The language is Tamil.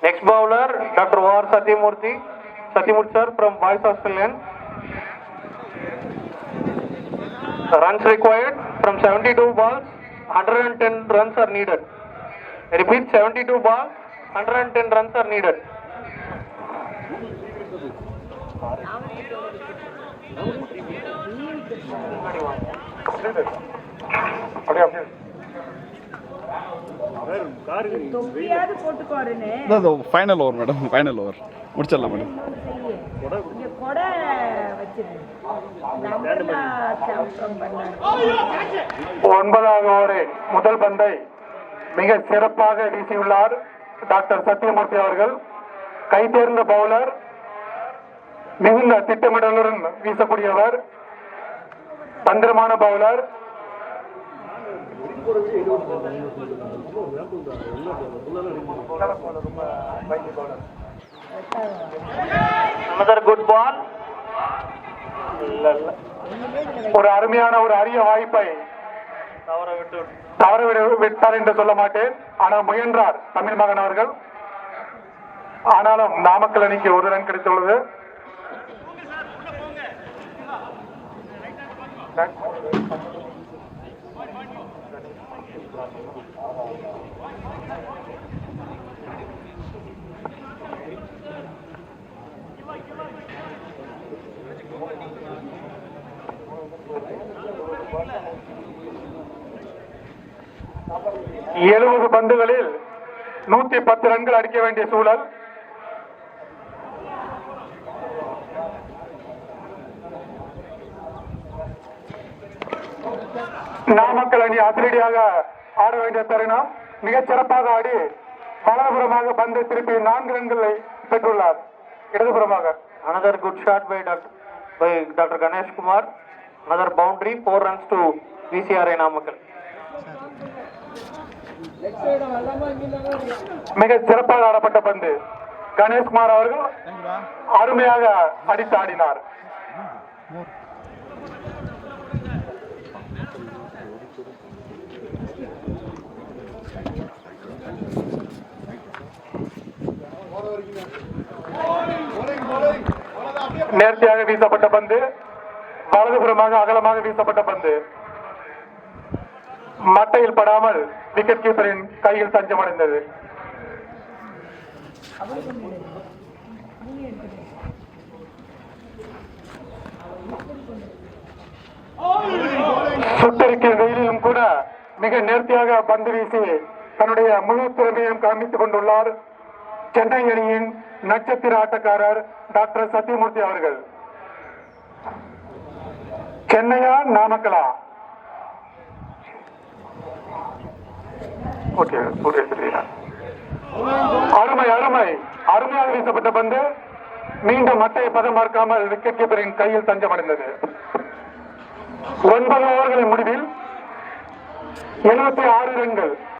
Next bowler, Dr. V.R. Satyamurthy sir from Boys Australian. Runs required from 72 balls, 110 runs are needed. I repeat, 72 balls, 110 runs are needed. Final over madam, final over முடிச்சிடலாம் மேடம். ஒன்பதாவது ஓவரை முதல் பந்தை மிக சிறப்பாக வீசியுள்ளார் டாக்டர் சத்யமூர்த்தி அவர்கள். கை தேர்ந்த பவுலர், மிகுந்த திட்டமிடலுடன் வீசக்கூடியவர், தந்திரமான பவுலர். Another good ball. ஒரு அருமையான ஒரு அரிய வாய்ப்பை தவற விட்டார் என்று சொல்ல மாட்டேன், ஆனால் முயன்றார் தமிழ் மகன் அவர்கள். ஆனாலும் நாமக்கல் அணிக்கு ஒரு ரன் கிடைத்துள்ளது. எழுபது பந்துகளில் 110 ரன்கள் அடிக்க வேண்டிய சூழல். நாமக்கல் அணி அதிரடியாக ஆட வேண்டிய தருணம். மிகச் சிறப்பாக ஆடி வலதுபுறமாக பந்து திருப்பி 4 ரன்களை பெற்றுள்ளார். இடதுபுறமாக Another good shot by Dr. Ganesh Kumar. Another boundary, 4 runs to VCRI Namakkal. மிக சிறப்பாக ஆடப்பட்ட பந்து. கணேஷ்குமார் அவர்கள் அருமையாக அடித்து ஆடினார். நேர்த்தியாக வீசப்பட்ட பந்து, வலதுபுறமாக அகலமாக வீசப்பட்ட பந்து மட்டையில் படாமல் விக்கெட் கீப்பரின் கையில் தஞ்சமடைந்தது. சுட்டரிக்கும் வெயிலிலும் கூட மிக நேர்த்தியாக பந்து வீசி தன்னுடைய முழு திறமையும் காண்பித்துக் கொண்டுள்ளார் சென்னை அணியின் நட்சத்திர ஆட்டக்காரர் டாக்டர் சத்யமூர்த்தி அவர்கள். சென்னையா நாமக்கலா? அருமை அருமை அருமையாக வீசப்பட்ட பந்து மீண்டும் மட்டையை பதம் பார்க்காமல் விக்கெட் கீப்பரின் கையில் தஞ்சமடைந்தது. 9 ஓவர்களின் முடிவில் 76 ரன்கள்.